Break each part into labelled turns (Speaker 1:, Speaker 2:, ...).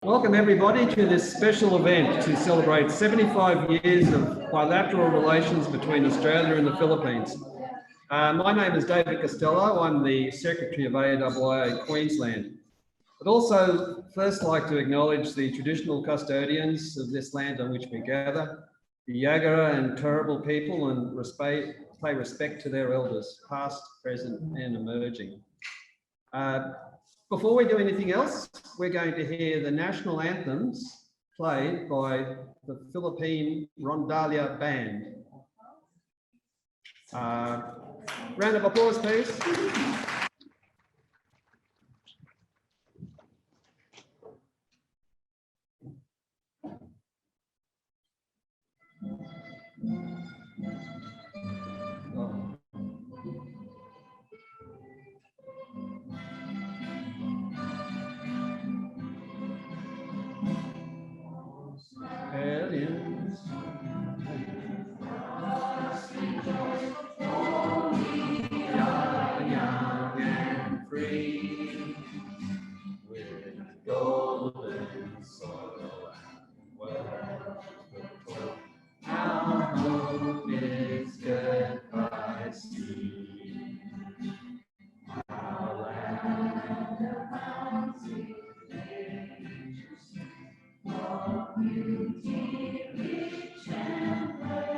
Speaker 1: Welcome everybody to this special event to celebrate 75 years of bilateral relations between Australia and the Philippines. My name is David Costello. I'm the Secretary of FAIIA Queensland. I'd also first like to acknowledge the traditional custodians of this land on which we gather, the Yagara and Turrbal people, and pay respect to their elders, past, present and emerging. Before we do anything else, we're going to hear the national anthems played by the Philippine Rondalia Band. Round of applause, please. Aliens. Young and free, with golden soil and wealth. Our hope is goodbye sea. Our land of bounty, of beauty, rich and fair.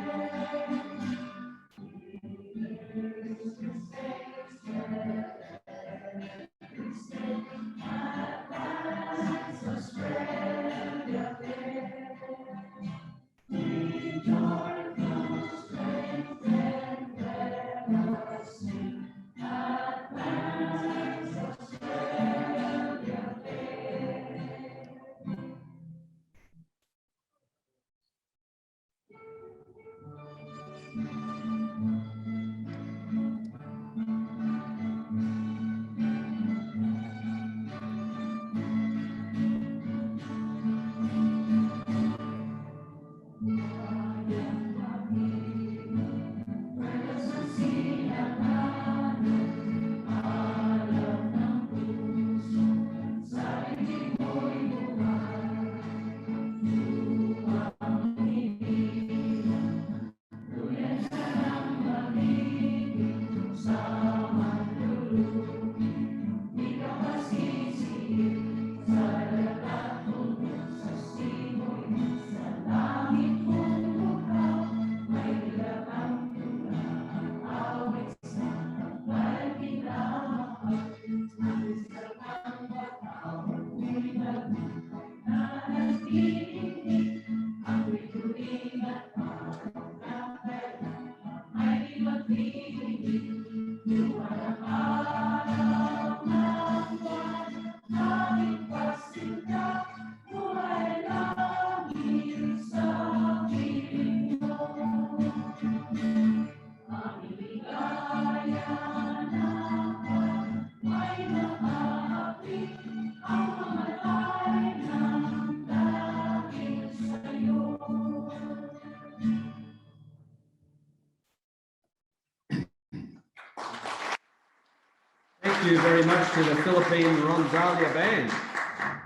Speaker 1: Thank you very much to the Philippine Rondalia Band.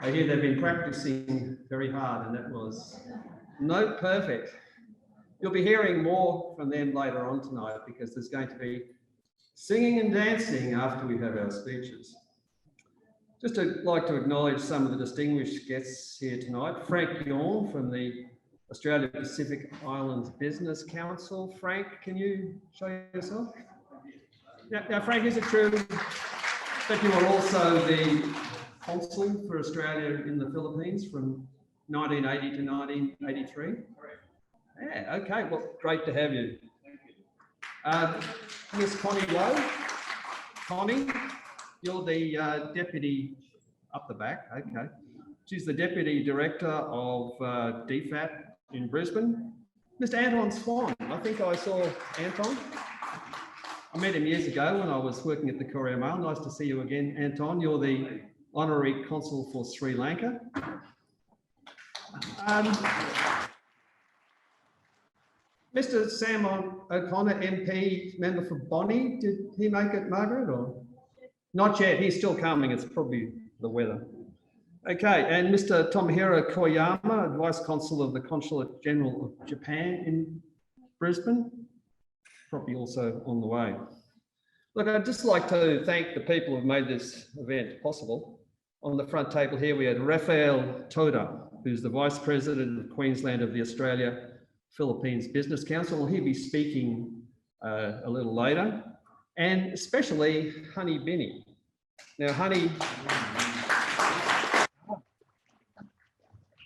Speaker 1: I hear they've been practicing very hard and that was note perfect. You'll be hearing more from them later on tonight because there's going to be singing and dancing after we have our speeches. Just to like to acknowledge some of the distinguished guests here tonight. Frank Yorn from the Australia Pacific Islands Business Council. Frank, can you show yourself? Now, Frank, is it true that you were also the Consul for Australia in the Philippines from 1980 to 1983? Correct. Yeah, okay, well, great to have you. Miss Connie Lowe. Connie, you're the Deputy, up the back, okay. She's the Deputy Director of DFAT in Brisbane. Mr. Anton Swan, I think I saw Anton. I met him years ago when I was working at the Courier Mail. Nice to see you again, Anton. You're the Honorary Consul for Sri Lanka. Mr. Sam O'Connor, MP, member for Bonnie, did he make it, Margaret, or? Not yet, he's still coming, it's probably the weather. Okay, and Mr. Tomohiro Koyama, Vice Consul of the Consulate General of Japan in Brisbane, probably also on the way. Look, I'd just like to thank the people who've made this event possible. On the front table here, we had Rafael Toda, who's the Vice President of Queensland of the Australia Philippines Business Council. He'll be speaking a little later, and especially Honey Binny. Now, Honey,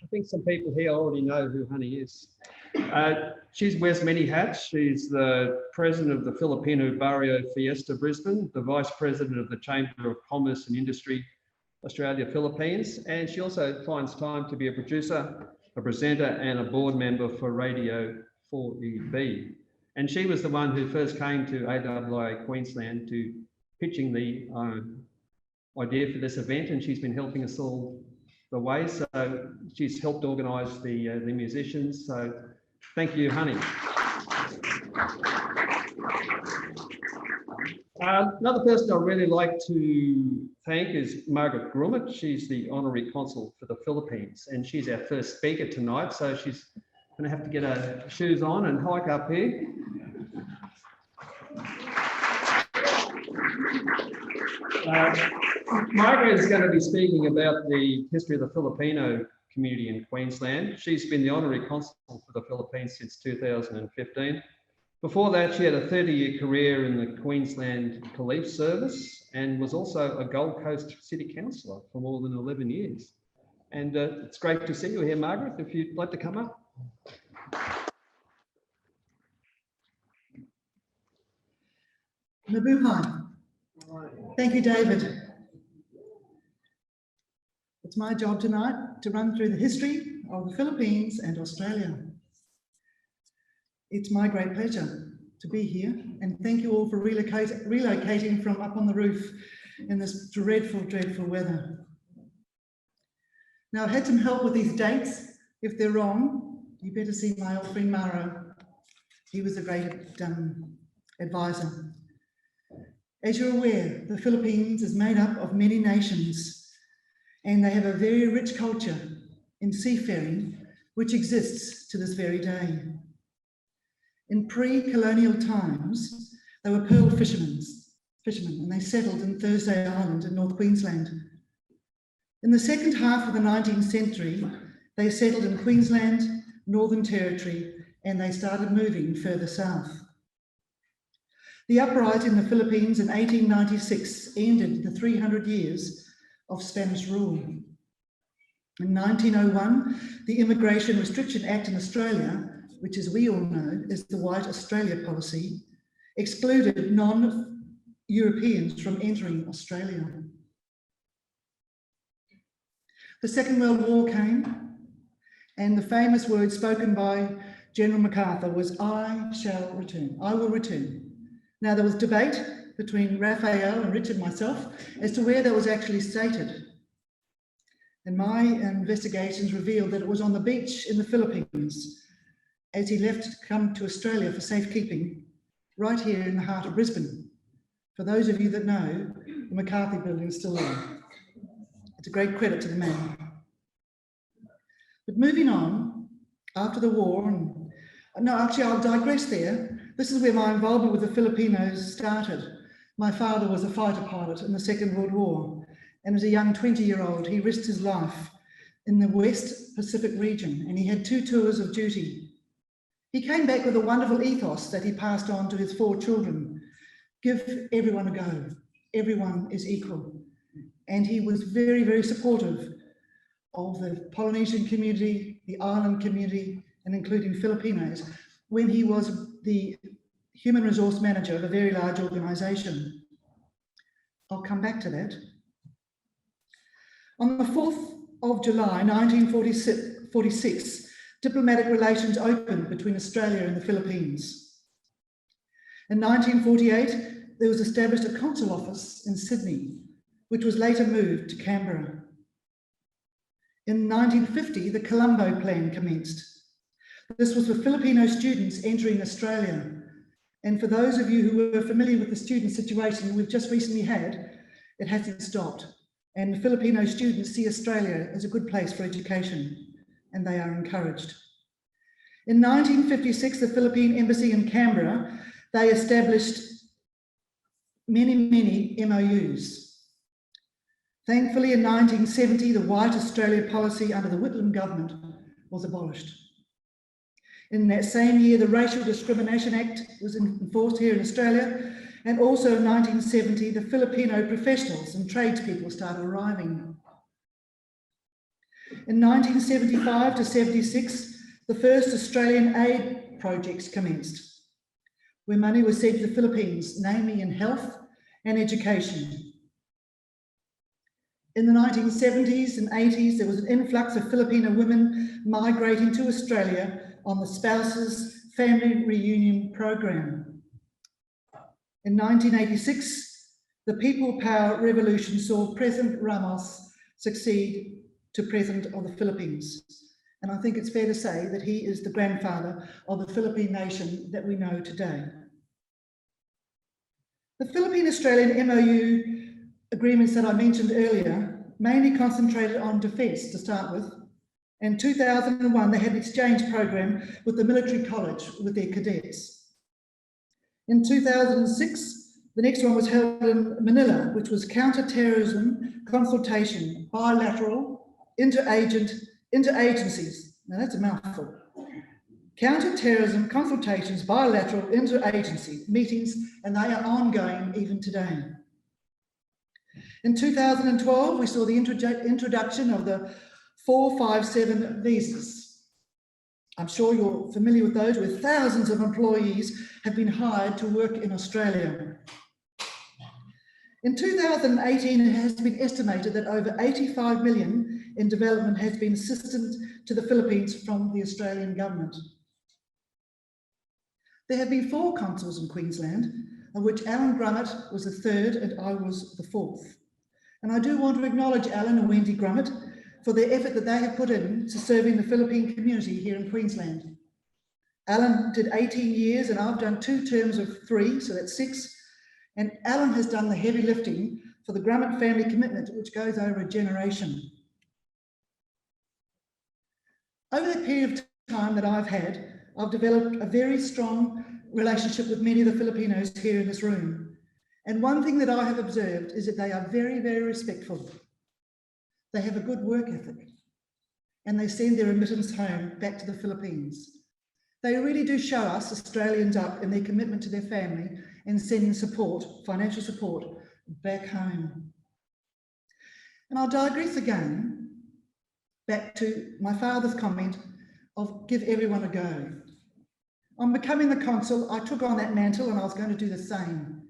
Speaker 1: I think some people here already know who Honey is. She wears many hats. She's the President of the Filipino Barrio Fiesta Brisbane, the Vice President of the Chamber of Commerce and Industry Australia Philippines, and she also finds time to be a producer, a presenter and a board member for Radio 4EB. And she was the one who first came to AWI Queensland to pitching the idea for this event, and she's been helping us all the way. So she's helped organise the musicians. So thank you, Honey. Another person I'd really like to thank is Margaret Grumman. She's the Honorary Consul for the Philippines, and she's our first speaker tonight. So she's going to have to get her shoes on and hike up here. Margaret is going to be speaking about the history of the Filipino community in Queensland. She's been the Honorary Consul for the Philippines since 2015. Before that, she had a 30-year career in the Queensland Police Service and was also a Gold Coast City Councillor for more than 11 years. And it's great to see you here, Margaret, if you'd like to come up.
Speaker 2: Mabuhay. Thank you, David. It's my job tonight to run through the history of the Philippines and Australia. It's my great pleasure to be here, and thank you all for relocating from up on the roof in this dreadful, dreadful weather. Now, I've had some help with these dates. If they're wrong, you better see my old friend Maro. He was a great advisor. As you're aware, the Philippines is made up of many nations, and they have a very rich culture in seafaring, which exists to this very day. In pre-colonial times, they were pearl fishermen, and they settled in Thursday Island in North Queensland. In the second half of the 19th century, they settled in Queensland, Northern Territory, and they started moving further south. The uprising in the Philippines in 1896 ended the 300 years of Spanish rule. In 1901, the Immigration Restriction Act in Australia, which, as we all know, is the White Australia policy, excluded non-Europeans from entering Australia. The Second World War came, and the famous words spoken by General MacArthur was, "I shall return, I will return." Now, there was debate between Rafael and Richard and myself as to where that was actually stated. And my investigations revealed that it was on the beach in the Philippines as he left to come to Australia for safekeeping, right here in the heart of Brisbane. For those of you that know, the McCarthy building is still there. It's a great credit to the man. But moving on, after the war, I'll digress there. This is where my involvement with the Filipinos started. My father was a fighter pilot in the Second World War, and as a young 20-year-old, he risked his life in the West Pacific region, and he had 2 tours of duty. He came back with a wonderful ethos that he passed on to his 4 children. Give everyone a go. Everyone is equal. And he was very, very supportive of the Polynesian community, the island community, and including Filipinos, when he was the human resource manager of a very large organisation. I'll come back to that. On the 4th of July, 1946, diplomatic relations opened between Australia and the Philippines. In 1948, there was established a consul office in Sydney, which was later moved to Canberra. In 1950, the Colombo Plan commenced. This was for Filipino students entering Australia. And for those of you who were familiar with the student situation we've just recently had, it hasn't stopped. and Filipino students see Australia as a good place for education, and they are encouraged. In 1956, the Philippine Embassy in Canberra, they established many MOUs. Thankfully, in 1970, the White Australia policy under the Whitlam government was abolished. In that same year, the Racial Discrimination Act was enforced here in Australia, and also in 1970, the Filipino professionals and tradespeople started arriving. In 1975 to 76, the first Australian aid projects commenced, where money was sent to the Philippines, namely in health and education. In the 1970s and 80s, there was an influx of Filipino women migrating to Australia on the Spouses Family Reunion Program. In 1986, the People Power Revolution saw President Ramos succeed to President of the Philippines. And I think it's fair to say that he is the grandfather of the Philippine nation that we know today. The Philippine-Australian MOU agreements that I mentioned earlier mainly concentrated on defence to start with. In 2001, they had an exchange program with the military college with their cadets. In 2006, the next one was held in Manila, which was counter-terrorism consultation, bilateral, interagencies. Now that's a mouthful. Counter-terrorism consultations, bilateral, interagency meetings, and they are ongoing even today. In 2012, we saw the introduction of the 457 visas. I'm sure you're familiar with those, where thousands of employees have been hired to work in Australia. In 2018, it has been estimated that over 85 million in development has been assistance to the Philippines from the Australian government. There have been 4 consuls in Queensland, of which Alan Grummitt was the 3rd and I was the 4th. And I do want to acknowledge Alan and Wendy Grummitt for their effort that they have put in to serving the Philippine community here in Queensland. Alan did 18 years and I've done 2 terms of 3, so that's 6. And Alan has done the heavy lifting for the Grummitt family commitment, which goes over a generation. Over the period of time that I've developed a very strong relationship with many of the Filipinos here in this room. And one thing that I have observed is that they are very, very respectful. They have a good work ethic and they send their remittance home back to the Philippines. They really do show us Australians up in their commitment to their family and sending support, financial support, back home. And I'll digress again back to my father's comment of give everyone a go. On becoming the consul, I took on that mantle and I was going to do the same.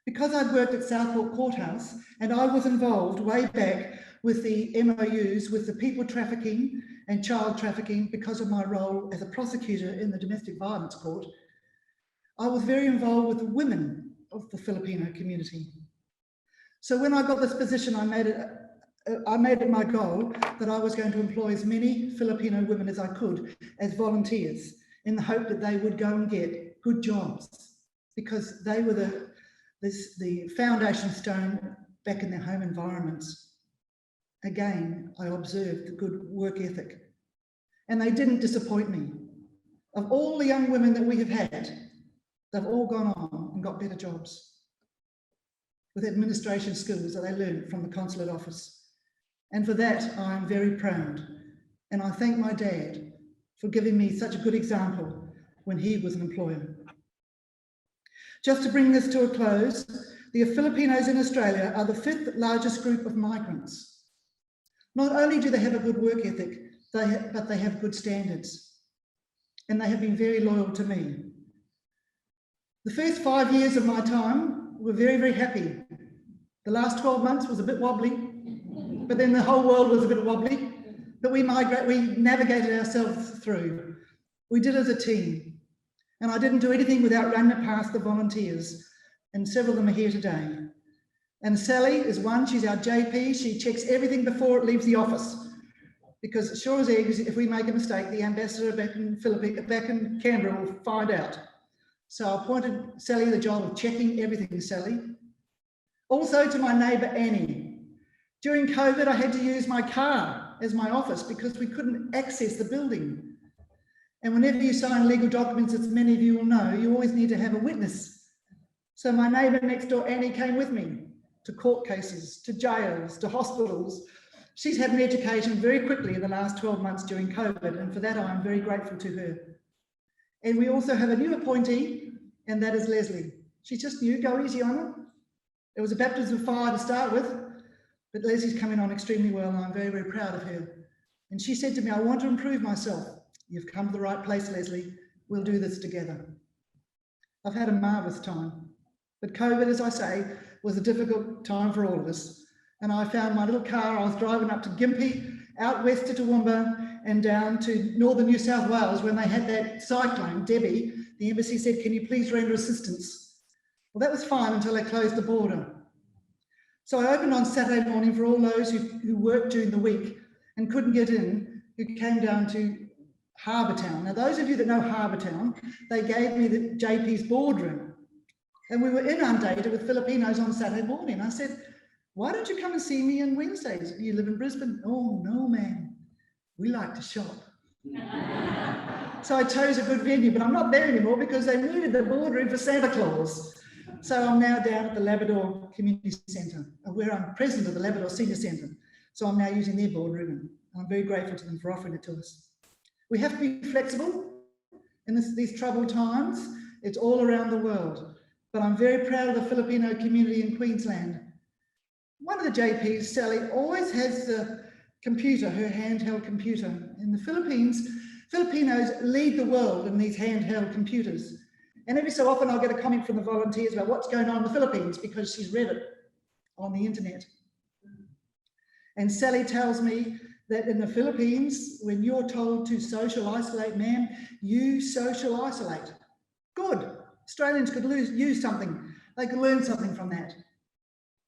Speaker 2: Because I'd worked at Southport Courthouse and I was involved way back with the MOUs, with the people trafficking and child trafficking because of my role as a prosecutor in the domestic violence court, I was very involved with the women of the Filipino community. So when I got this position, I made it my goal that I was going to employ as many Filipino women as I could as volunteers in the hope that they would go and get good jobs because they were the foundation stone back in their home environments. Again, I observed the good work ethic and they didn't disappoint me. Of all the young women that we have had, they've all gone on and got better jobs with administration skills that they learned from the consulate office. And for that, I am very proud. And I thank my dad for giving me such a good example when he was an employer. Just to bring this to a close, the Filipinos in Australia are the 5th largest group of migrants. Not only do they have a good work ethic, but they have good standards. And they have been very loyal to me. The first 5 years of my time were very, very happy. The last 12 months was a bit wobbly, but then the whole world was a bit wobbly. But we navigated ourselves through. We did as a team. And I didn't do anything without running it past the volunteers. And several of them are here today. And Sally is one, she's our JP. She checks everything before it leaves the office. Because sure as eggs, if we make a mistake, the ambassador back in Canberra will find out. So I appointed Sally the job of checking everything, Sally. Also to my neighbour, Annie. During COVID, I had to use my car as my office because we couldn't access the building. And whenever you sign legal documents, as many of you will know, you always need to have a witness. So my neighbour next door, Annie, came with me to court cases, to jails, to hospitals. She's had an education very quickly in the last 12 months during COVID, and for that I'm very grateful to her. And we also have a new appointee, and that is Leslie. She's just new, go easy on her. It was a baptism of fire to start with, but Leslie's coming on extremely well, and I'm very, very proud of her. And she said to me, I want to improve myself. You've come to the right place, Leslie. We'll do this together. I've had a marvellous time, but COVID, as I say, was a difficult time for all of us. And I found my little car. I was driving up to Gympie, out west to Toowoomba, and down to northern New South Wales when they had that cyclone, Debbie. The embassy said, can you please render assistance? Well, that was fine until they closed the border. So I opened on Saturday morning for all those who worked during the week and couldn't get in, who came down to Harbour Town. Now, those of you that know Harbour Town, they gave me the JP's boardroom. And we were inundated with Filipinos on Saturday morning. I said, why don't you come and see me on Wednesdays? You live in Brisbane? Oh, no, man. We like to shop. So I chose a good venue, but I'm not there anymore because they needed the boardroom for Santa Claus. So I'm now down at the Labrador Community Centre, where I'm president of the Labrador Senior Centre. So I'm now using their boardroom, and I'm very grateful to them for offering it to us. We have to be flexible in these troubled times. It's all around the world. But I'm very proud of the Filipino community in Queensland. One of the JPs, Sally, always has the computer, her handheld computer. In the Philippines, Filipinos lead the world in these handheld computers. And every so often I'll get a comment from the volunteers about what's going on in the Philippines because she's read it on the internet. And Sally tells me that in the Philippines, when you're told to social isolate, ma'am, you social isolate. Good. Australians could use something. They could learn something from that.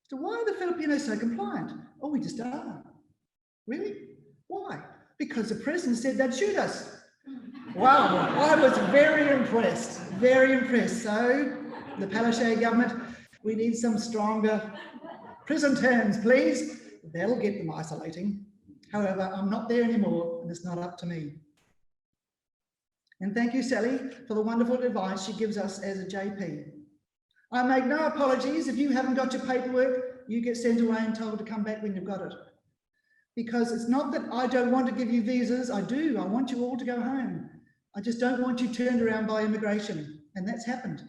Speaker 2: So why are the Filipinos so compliant? Oh, we just are. Really? Why? Because the president said they'd shoot us. Wow, I was very impressed, very impressed. So the Palaszczuk government, we need some stronger prison terms, please. That'll get them isolating. However, I'm not there anymore, and it's not up to me. And thank you, Sally, for the wonderful advice she gives us as a JP. I make no apologies. If you haven't got your paperwork, you get sent away and told to come back when you've got it. Because it's not that I don't want to give you visas. I do. I want you all to go home. I just don't want you turned around by immigration. And that's happened.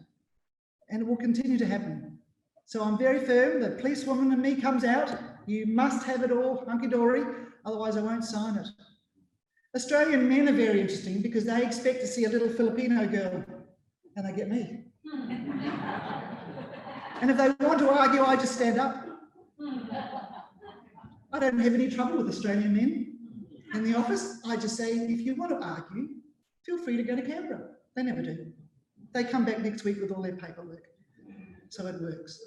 Speaker 2: And it will continue to happen. So I'm very firm. The policewoman in me comes out. You must have it all hunky-dory. Otherwise, I won't sign it. Australian men are very interesting because they expect to see a little Filipino girl. And they get me. And if they want to argue, I just stand up. I don't have any trouble with Australian men in the office. I just say, if you want to argue, feel free to go to Canberra. They never do. They come back next week with all their paperwork. So it works.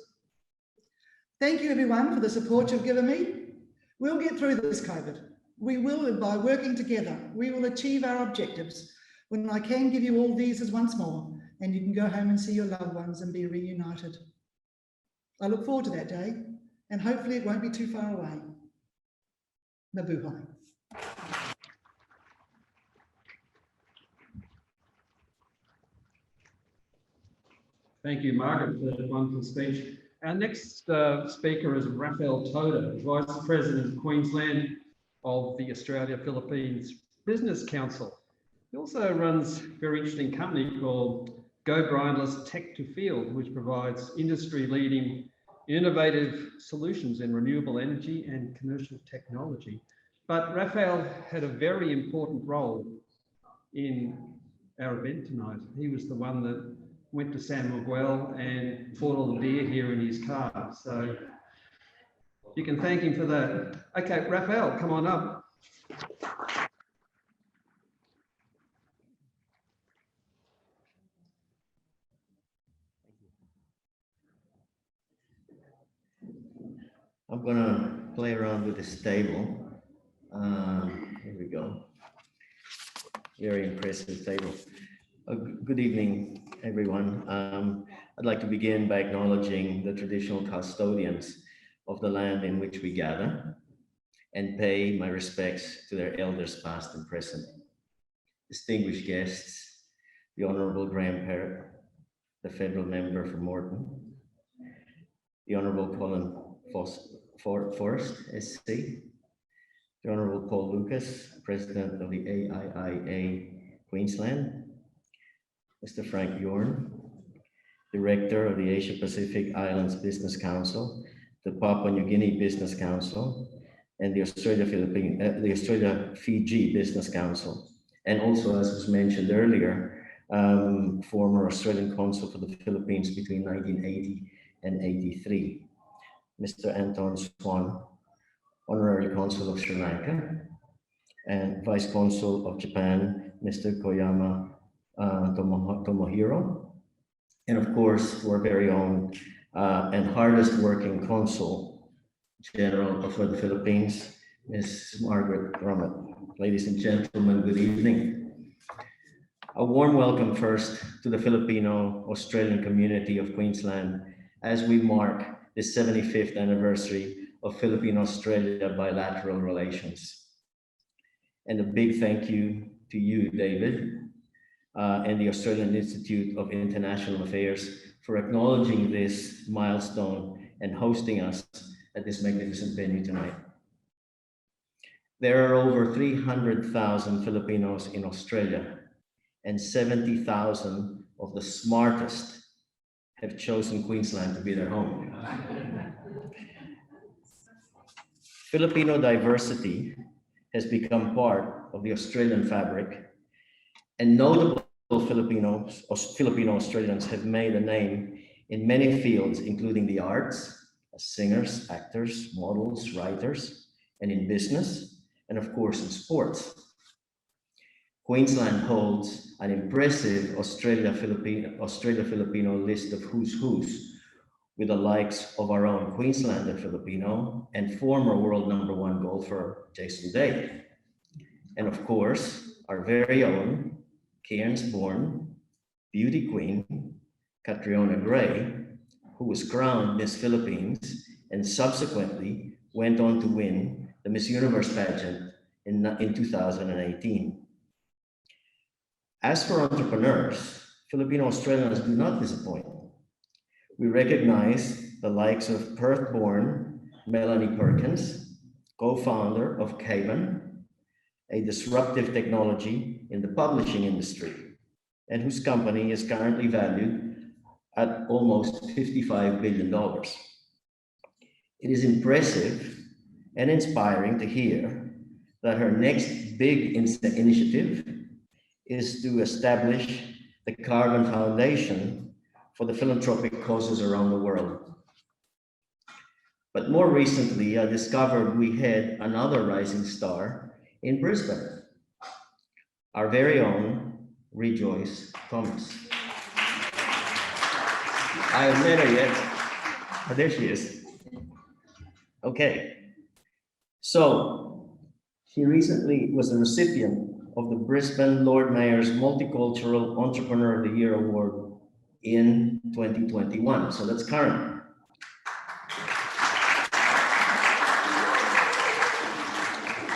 Speaker 2: Thank you, everyone, for the support you've given me. We'll get through this COVID. We will, and by working together, we will achieve our objectives when I can give you all visas once more and you can go home and see your loved ones and be reunited. I look forward to that day, and hopefully it won't be too far away. Mabuhay.
Speaker 1: Thank you, Margaret, for that wonderful speech. Our next speaker is Rafael Toda, Vice President of Queensland of the Australia-Philippines Business Council. He also runs a very interesting company called Go Brindless Tech to Field, which provides industry-leading innovative solutions in renewable energy and commercial technology. But Rafael had a very important role in our event tonight. He was the one that went to San Miguel and fought all the deer here in his car. So you can thank him for that. Okay, Rafael, come on up.
Speaker 3: I'm gonna play around with this table. Here we go. Very impressive table. Good evening, everyone. I'd like to begin by acknowledging the traditional custodians of the land in which we gather, and pay my respects to their elders past and present. Distinguished guests, the Honorable Graham Parrott, the federal member for Morton, the Honorable Colin Forrest, SC, the Honorable Paul Lucas, President of the AIIA Queensland, Mr. Frank Byrne, Director of the Asia-Pacific Islands Business Council, the Papua New Guinea Business Council, and the Australia-Fiji Business Council. And also, as was mentioned earlier, former Australian Consul for the Philippines between 1980 and 83, Mr. Anton Swan, Honorary Consul of Sri Lanka, and Vice Consul of Japan, Mr. Koyama Tomohiro, and of course, our very own and hardest working Consul General for the Philippines, Ms. Margaret Grumman. Ladies and gentlemen, good evening. A warm welcome first to the Filipino-Australian community of Queensland as we mark the 75th anniversary of Filipino-Australia bilateral relations. And a big thank you to you, David, and the Australian Institute of International Affairs for acknowledging this milestone and hosting us at this magnificent venue tonight. There are over 300,000 Filipinos in Australia, and 70,000 of the smartest have chosen Queensland to be their home. Filipino diversity has become part of the Australian fabric, and notable Filipino Australians have made a name in many fields, including the arts, as singers, actors, models, writers, and in business, and of course in sports. Queensland holds an impressive Australia-Filipino list of who's with the likes of our own Queenslander Filipino and former world #1 golfer, Jason Day. And of course, our very own Cairns-born beauty queen, Catriona Gray, who was crowned Miss Philippines and subsequently went on to win the Miss Universe pageant in 2018. As for entrepreneurs, Filipino Australians do not disappoint. We recognize the likes of Perth-born Melanie Perkins, co-founder of Caban, a disruptive technology in the publishing industry, and whose company is currently valued at almost $55 billion. It is impressive and inspiring to hear that her next big initiative is to establish the Carbon Foundation for the philanthropic causes around the world. But more recently, I discovered we had another rising star in Brisbane, our very own Rejoice Thomas. I haven't met her yet. Oh, there she is. Okay. So, she recently was the recipient of the Brisbane Lord Mayor's Multicultural Entrepreneur of the Year Award in 2021. So that's current.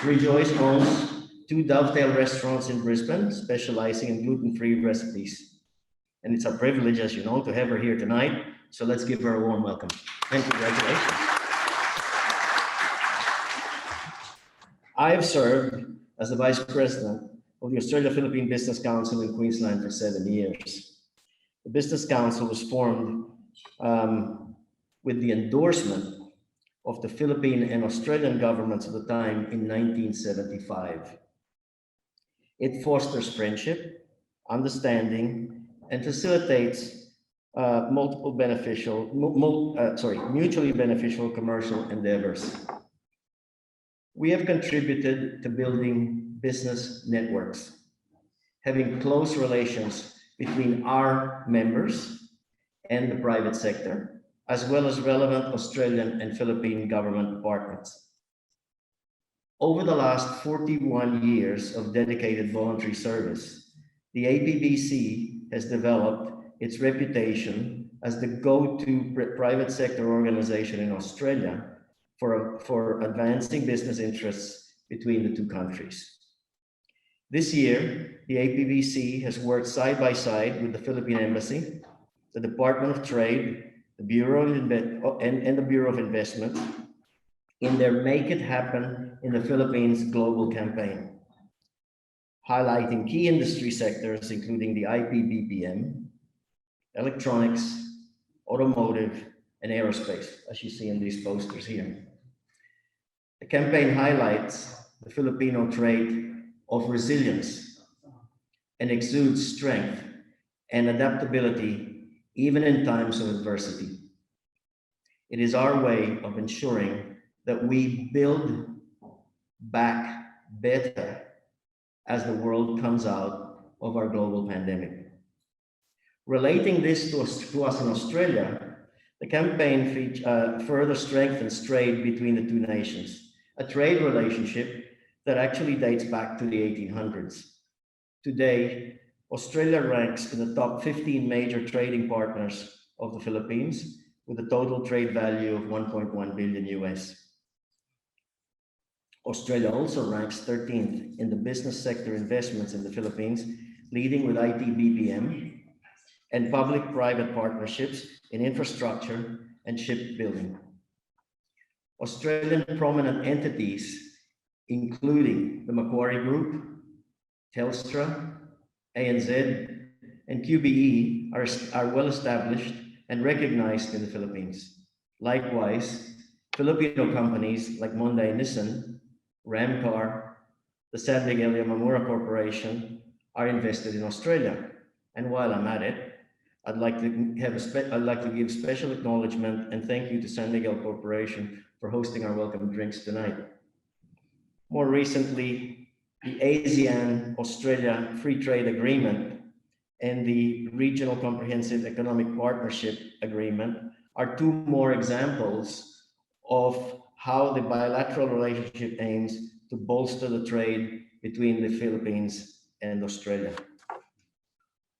Speaker 3: Rejoice owns 2 Dovetail restaurants in Brisbane, specializing in gluten-free recipes. And it's a privilege, as you know, to have her here tonight. So let's give her a warm welcome and congratulations. I have served as the Vice President of the Australia-Philippine Business Council in Queensland for 7 years. The Business Council was formed with the endorsement of the Philippine and Australian governments at the time in 1975. It fosters friendship, understanding, and facilitates mutually beneficial commercial endeavors. We have contributed to building business networks, having close relations between our members and the private sector, as well as relevant Australian and Philippine government departments. Over the last 41 years of dedicated voluntary service, the APBC has developed its reputation as the go-to private sector organization in Australia for advancing business interests between the two countries. This year, the APBC has worked side by side with the Philippine Embassy, the Department of Trade, the Bureau of and the Bureau of Investment in their Make It Happen in the Philippines global campaign, highlighting key industry sectors including the IPBPM, electronics, automotive, and aerospace, as you see in these posters here. The campaign highlights the Filipino trait of resilience and exudes strength and adaptability even in times of adversity. It is our way of ensuring that we build back better as the world comes out of our global pandemic. Relating this to us in Australia, the campaign further strengthens trade between the two nations, a trade relationship that actually dates back to the 1800s. Today, Australia ranks in the top 15 major trading partners of the Philippines with a total trade value of 1.1 billion US. Australia also ranks 13th in the business sector investments in the Philippines, leading with ITBPM and public-private partnerships in infrastructure and shipbuilding. Australian prominent entities, including the Macquarie Group, Telstra, ANZ, and QBE are well established and recognized in the Philippines. Likewise, Filipino companies like Hyundai Nissan, Ramcar, the San Miguel Yamamura Corporation are invested in Australia. And while I'm at it, I'd like to give special acknowledgement and thank you to San Miguel Corporation for hosting our welcome drinks tonight. More recently, the ASEAN-Australia Free Trade Agreement and the Regional Comprehensive Economic Partnership Agreement are two more examples of how the bilateral relationship aims to bolster the trade between the Philippines and Australia.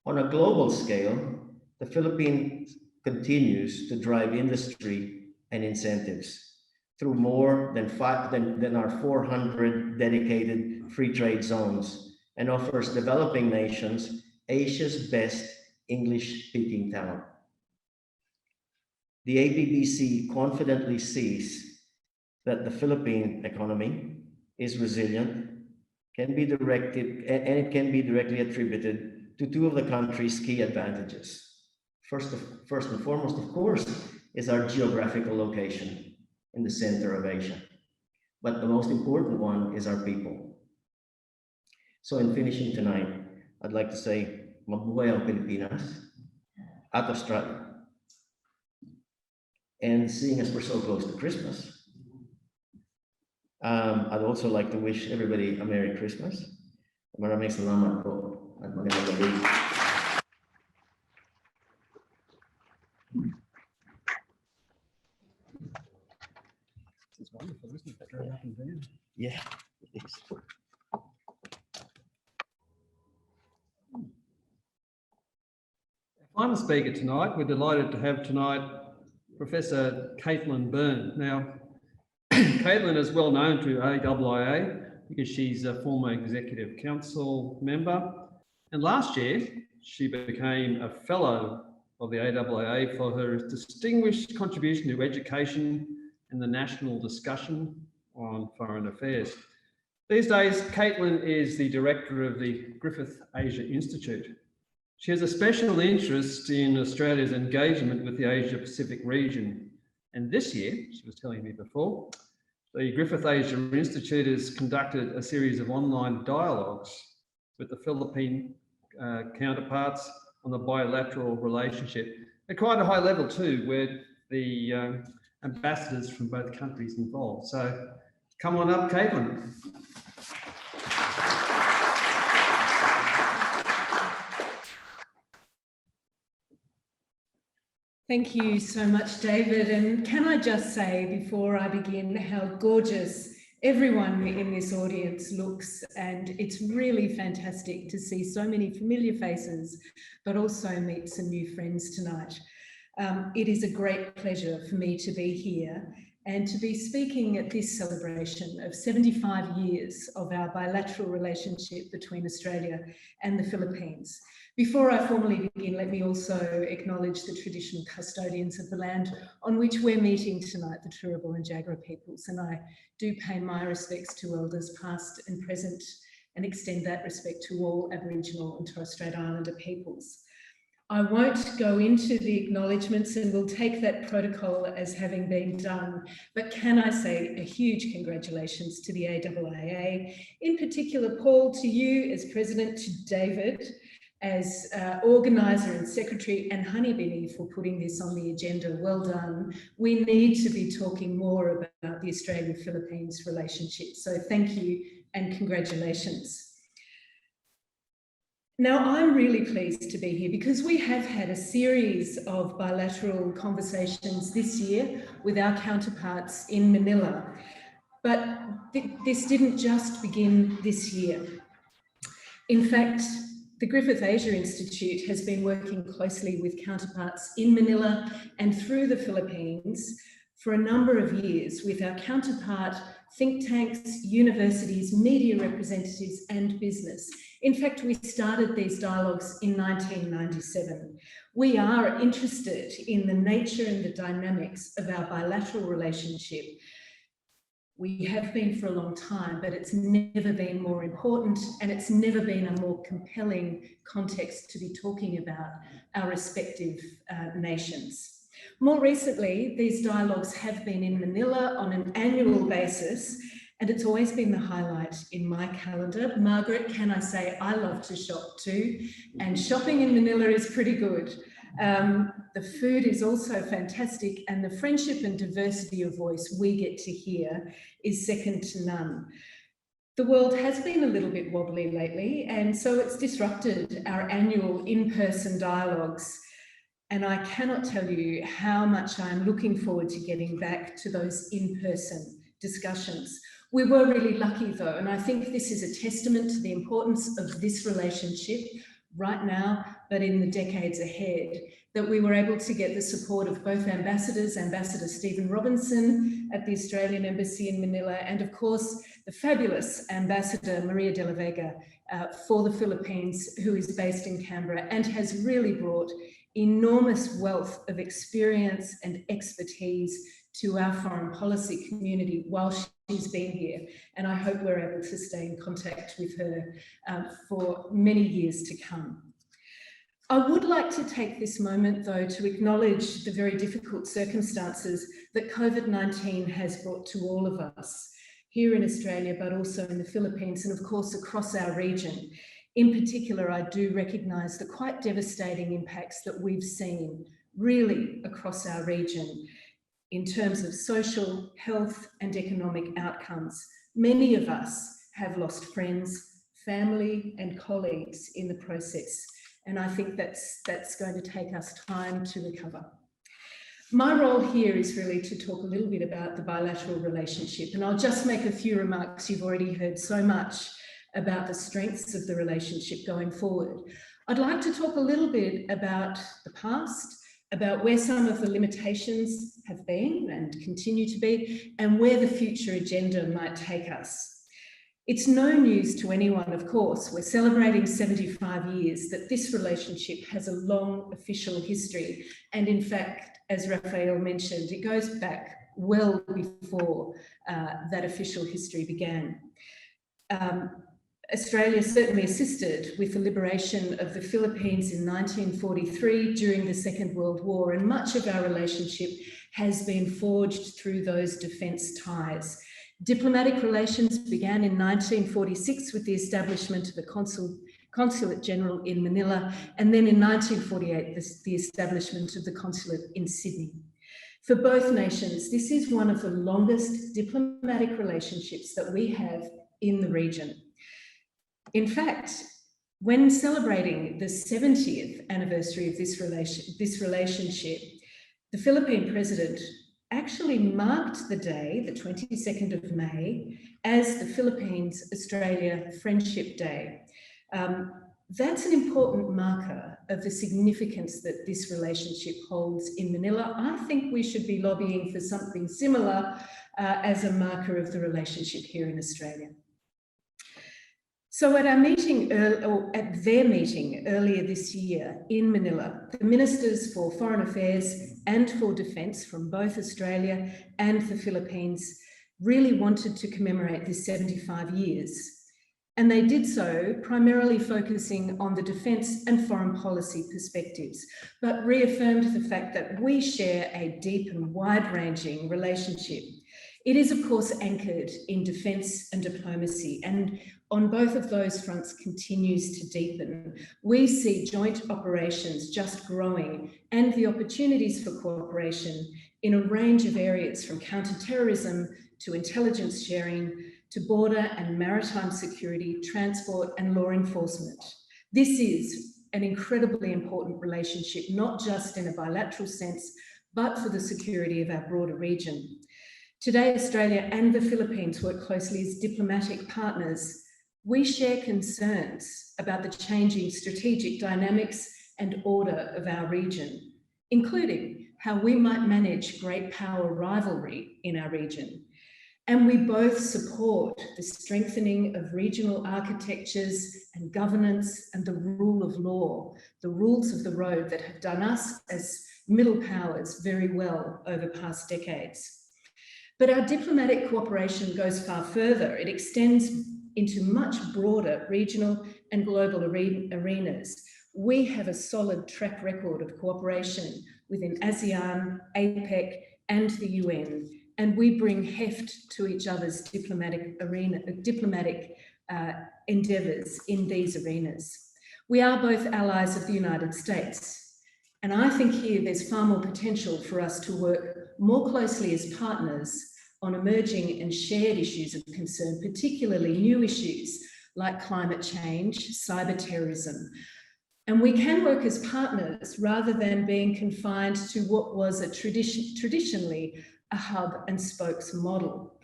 Speaker 3: On a global scale, the Philippines continues to drive industry and incentives through more than our 400 dedicated free trade zones and offers developing nations Asia's best English-speaking talent. The APBC confidently sees that the Philippine economy is resilient, can be directed, and it can be directly attributed to two of the country's key advantages. First and foremost, of course, is our geographical location in the center of Asia. But the most important one is our people. So in finishing tonight, I'd like to say, mabuhay ang Pilipinas at Australia. And seeing as we're so close to Christmas, I'd also like to wish everybody a Merry Christmas. Maraming salamat po at magandang gabi.
Speaker 1: It's wonderful, isn't it? Going up and down.
Speaker 3: Yeah, it is.
Speaker 1: Final speaker tonight, we're delighted to have tonight Professor Byrne. Now, Caitlin is well known to AIIA because she's a former Executive Council member. And last year, she became a Fellow of the AIIA for her distinguished contribution to education and the national discussion on foreign affairs. These days, Caitlin is the director of the Griffith Asia Institute. She has a special interest in Australia's engagement with the Asia-Pacific region. And this year, she was telling me before, the Griffith Asia Institute has conducted a series of online dialogues with the Philippine counterparts on the bilateral relationship at quite a high level too, where the ambassadors from both countries involved. So come on up, Caitlin.
Speaker 4: Thank you so much, David. And can I just say before I begin how gorgeous everyone in this audience looks, and it's really fantastic to see so many familiar faces, but also meet some new friends tonight. It is a great pleasure for me to be here and to be speaking at this celebration of 75 years of our bilateral relationship between Australia and the Philippines. Before I formally begin, let me also acknowledge the traditional custodians of the land on which we're meeting tonight, the Turrbal and Jagera peoples, and I do pay my respects to elders past and present and extend that respect to all Aboriginal and Torres Strait Islander peoples. I won't go into the acknowledgements and we'll take that protocol as having been done, but can I say a huge congratulations to the AIIA, in particular, Paul, to you as President, to David as organiser and secretary, and Honeybee for putting this on the agenda. Well done. We need to be talking more about the Australia-Philippines relationship. So thank you and congratulations. Now, I'm really pleased to be here because we have had a series of bilateral conversations this year with our counterparts in Manila. But this didn't just begin this year. In fact, the Griffith Asia Institute has been working closely with counterparts in Manila and through the Philippines for a number of years with our counterpart think tanks, universities, media representatives, and business. In fact, we started these dialogues in 1997. We are interested in the nature and the dynamics of our bilateral relationship. We have been for a long time, but it's never been more important, and it's never been a more compelling context to be talking about our respective nations. More recently, these dialogues have been in Manila on an annual basis, and it's always been the highlight in my calendar. Margaret, can I say I love to shop too, and shopping in Manila is pretty good. The food is also fantastic, and the friendship and diversity of voice we get to hear is second to none. The world has been a little bit wobbly lately, and so it's disrupted our annual in-person dialogues. And I cannot tell you how much I'm looking forward to getting back to those in-person discussions. We were really lucky though, and I think this is a testament to the importance of this relationship right now, but in the decades ahead, that we were able to get the support of both ambassadors, Ambassador Stephen Robinson at the Australian Embassy in Manila, and of course, the fabulous Ambassador Maria de la Vega for the Philippines, who is based in Canberra and has really brought enormous wealth of experience and expertise to our foreign policy community while she's been here. And I hope we're able to stay in contact with her for many years to come. I would like to take this moment, though, to acknowledge the very difficult circumstances that COVID-19 has brought to all of us here in Australia, but also in the Philippines, and of course across our region. In particular, I do recognise the quite devastating impacts that we've seen really across our region in terms of social, health and economic outcomes. Many of us have lost friends, family and colleagues in the process, and I think that's going to take us time to recover. My role here is really to talk a little bit about the bilateral relationship, and I'll just make a few remarks. You've already heard so much about the strengths of the relationship going forward. I'd like to talk a little bit about the past, about where some of the limitations have been and continue to be, and where the future agenda might take us. It's no news to anyone, of course, we're celebrating 75 years, that this relationship has a long official history. And in fact, as Rafael mentioned, it goes back well before that official history began. Australia certainly assisted with the liberation of the Philippines in 1943 during the Second World War, and much of our relationship has been forged through those defence ties. Diplomatic relations began in 1946 with the establishment of the Consulate General in Manila, and then in 1948, the establishment of the Consulate in Sydney. For both nations, this is one of the longest diplomatic relationships that we have in the region. In fact, when celebrating the 70th anniversary of this relationship, the Philippine president actually marked the day, the 22nd of May, as the Philippines-Australia Friendship Day. That's an important marker of the significance that this relationship holds in Manila. I think we should be lobbying for something similar as a marker of the relationship here in Australia. So at our meeting, or at their meeting earlier this year in Manila, the Ministers for Foreign Affairs and for Defence from both Australia and the Philippines really wanted to commemorate this 75 years. And they did so primarily focusing on the defence and foreign policy perspectives, but reaffirmed the fact that we share a deep and wide-ranging relationship. It is, of course, anchored in defence and diplomacy, and on both of those fronts continues to deepen. We see joint operations just growing and the opportunities for cooperation in a range of areas, from counter-terrorism to intelligence sharing, to border and maritime security, transport and law enforcement. This is an incredibly important relationship, not just in a bilateral sense, but for the security of our broader region. Today, Australia and the Philippines work closely as diplomatic partners. We share concerns about the changing strategic dynamics and order of our region, including how we might manage great power rivalry in our region. And we both support the strengthening of regional architectures and governance and the rule of law, the rules of the road that have done us as middle powers very well over past decades. But our diplomatic cooperation goes far further. It extends into much broader regional and global arenas. We have a solid track record of cooperation within ASEAN, APEC, and the UN. And we bring heft to each other's diplomatic endeavours in these arenas. We are both allies of the United States. And I think here there's far more potential for us to work more closely as partners on emerging and shared issues of concern, particularly new issues like climate change, cyber terrorism. And we can work as partners rather than being confined to what was a traditionally a hub and spokes model.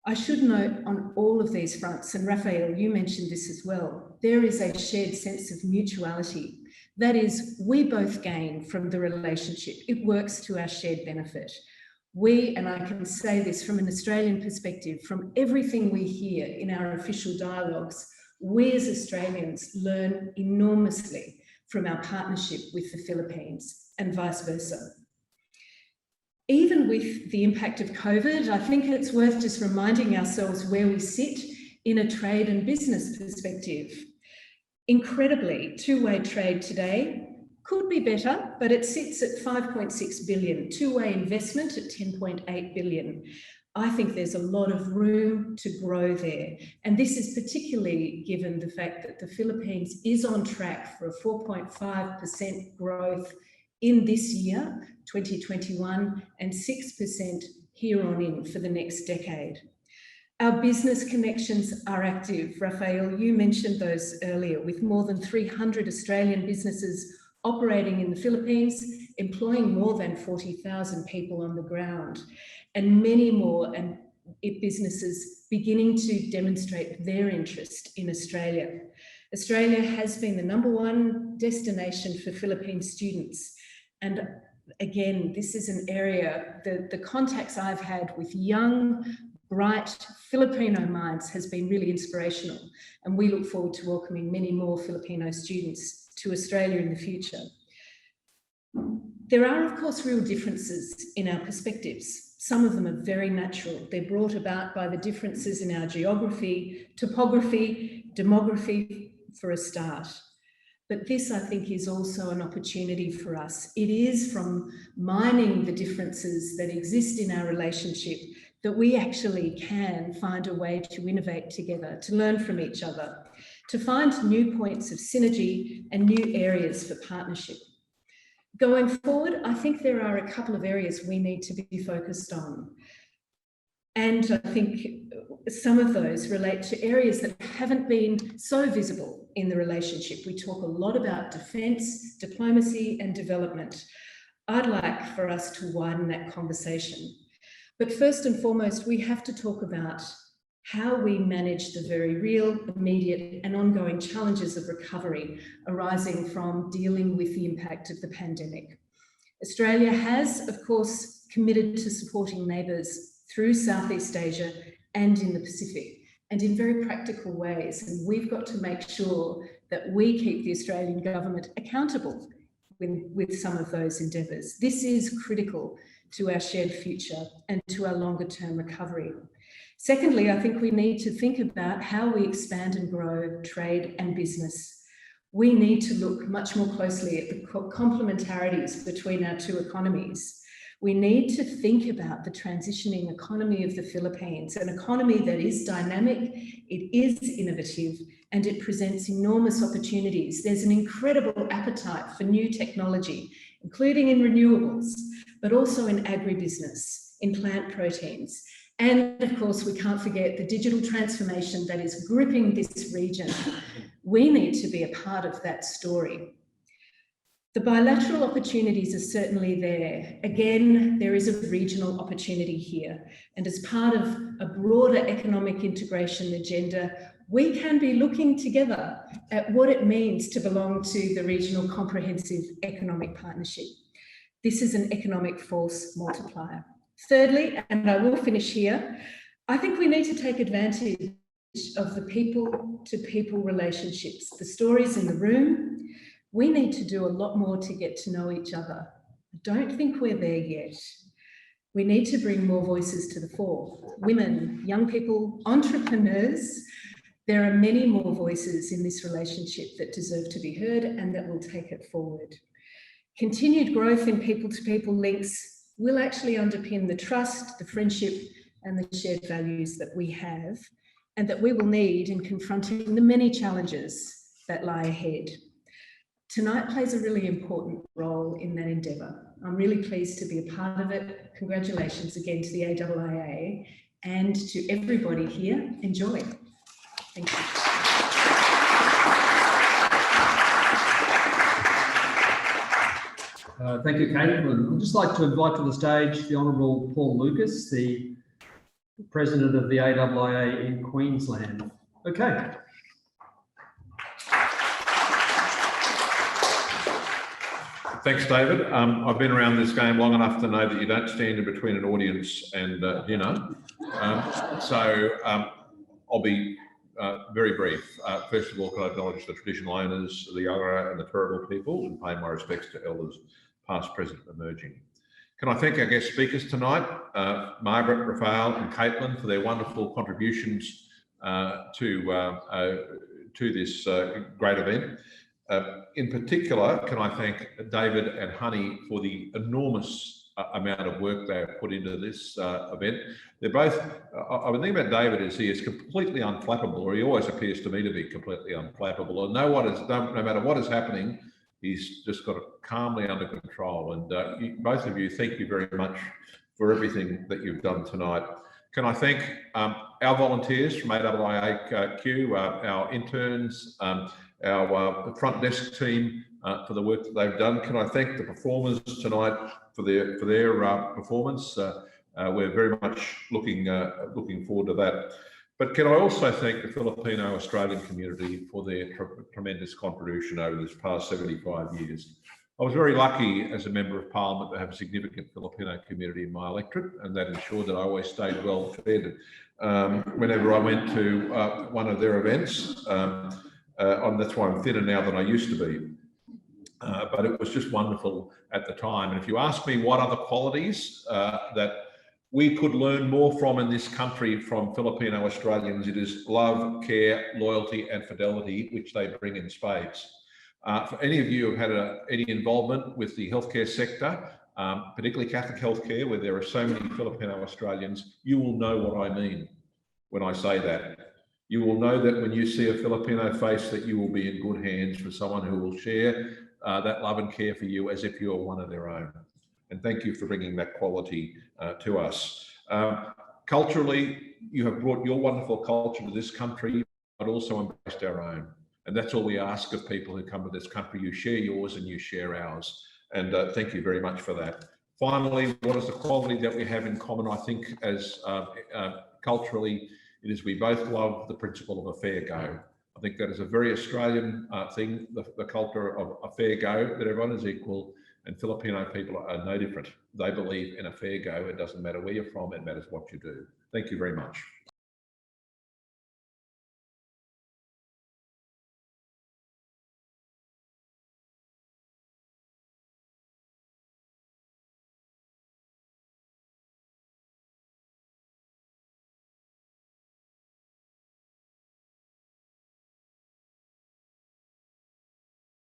Speaker 4: I should note on all of these fronts, and Rafael, you mentioned this as well, there is a shared sense of mutuality. That is, we both gain from the relationship. It works to our shared benefit. We, and I can say this from an Australian perspective, from everything we hear in our official dialogues, we as Australians learn enormously from our partnership with the Philippines and vice versa. Even with the impact of COVID, I think it's worth just reminding ourselves where we sit in a trade and business perspective. Incredibly, two-way trade today could be better, but it sits at 5.6 billion, two-way investment at 10.8 billion. I think there's a lot of room to grow there. And this is particularly given the fact that the Philippines is on track for a 4.5% growth in this year, 2021, and 6% here on in for the next decade. Our business connections are active. Rafael, you mentioned those earlier, with more than 300 Australian businesses operating in the Philippines, employing more than 40,000 people on the ground, and many more businesses beginning to demonstrate their interest in Australia. Australia has been the #1 destination for Philippine students. And again, this is an area, the contacts I've had with young, bright Filipino minds has been really inspirational. And we look forward to welcoming many more Filipino students to Australia in the future. There are, of course, real differences in our perspectives. Some of them are very natural. They're brought about by the differences in our geography, topography, demography, for a start. But this, I think, is also an opportunity for us. It is from mining the differences that exist in our relationship that we actually can find a way to innovate together, to learn from each other, to find new points of synergy and new areas for partnership. Going forward, I think there are a couple of areas we need to be focused on. And I think some of those relate to areas that haven't been so visible in the relationship. We talk a lot about defence, diplomacy, and development. I'd like for us to widen that conversation. But first and foremost, we have to talk about how we manage the very real, immediate and ongoing challenges of recovery arising from dealing with the impact of the pandemic. Australia has, of course, committed to supporting neighbours through Southeast Asia and in the Pacific, and in very practical ways. And we've got to make sure that we keep the Australian government accountable with some of those endeavours. This is critical to our shared future and to our longer term recovery. Secondly, I think we need to think about how we expand and grow trade and business. We need to look much more closely at the complementarities between our two economies. We need to think about the transitioning economy of the Philippines, an economy that is dynamic, it is innovative, and it presents enormous opportunities. There's an incredible appetite for new technology, including in renewables, but also in agribusiness, in plant proteins. And of course, we can't forget the digital transformation that is gripping this region. We need to be a part of that story. The bilateral opportunities are certainly there. Again, there is a regional opportunity here. And as part of a broader economic integration agenda, we can be looking together at what it means to belong to the Regional Comprehensive Economic Partnership. This is an economic force multiplier. Thirdly, and I will finish here, I think we need to take advantage of the people-to-people relationships, the stories in the room. We need to do a lot more to get to know each other. I don't think we're there yet. We need to bring more voices to the fore. Women, young people, entrepreneurs. There are many more voices in this relationship that deserve to be heard and that will take it forward. Continued growth in people-to-people links will actually underpin the trust, the friendship, and the shared values that we have and that we will need in confronting the many challenges that lie ahead. Tonight plays a really important role in that endeavour. I'm really pleased to be a part of it. Congratulations again to the AIIA and to everybody here. Enjoy. Thank you.
Speaker 1: Thank you, Caitlin. I'd just like to invite to the stage the Honourable Paul Lucas, the President of the AIIA in Queensland. Okay.
Speaker 5: Thanks, David. I've been around this game long enough to know that you don't stand in between an audience and dinner. I'll be very brief. First of all, can I acknowledge the traditional owners, the Untitled and the Turrbal people, and pay my respects to elders past, present, and emerging. Can I thank our guest speakers tonight, Margaret, Rafael, and Caitlin, for their wonderful contributions to this great event. In particular, can I thank David and Honey for the enormous amount of work they have put into this event. They're both, I would think about David is he is completely unflappable, or he always appears to me to be completely unflappable. And no matter what is happening, he's just got it calmly under control. And both of you, thank you very much for everything that you've done tonight. Can I thank our volunteers from AIIAQ, our interns, our front desk team for the work that they've done. Can I thank the performers tonight for their performance? We're very much looking forward to that. But can I also thank the Filipino Australian community for their tremendous contribution over this past 75 years. I was very lucky as a Member of Parliament to have a significant Filipino community in my electorate, and that ensured that I always stayed well fed whenever I went to one of their events. That's why I'm thinner now than I used to be. But it was just wonderful at the time. And if you ask me what other qualities that we could learn more from in this country from Filipino Australians, it is love, care, loyalty, and fidelity, which they bring in spades. For any of you who have had any involvement with the healthcare sector, particularly Catholic healthcare, where there are so many Filipino Australians, you will know what I mean when I say that. You will know that when you see a Filipino face that you will be in good hands with someone who will share that love and care for you as if you are one of their own. And thank you for bringing that quality to us. Culturally, you have brought your wonderful culture to this country, but also embraced our own. And that's all we ask of people who come to this country. You share yours and you share ours. And thank you very much for that. Finally, what is the quality that we have in common, I think, as culturally, It is we both love the principle of a fair go. I think that is a very Australian thing, the culture of a fair go, that everyone is equal, and Filipino people are no different. They believe in a fair go. It doesn't matter where you're from, it matters what you do. Thank you very much.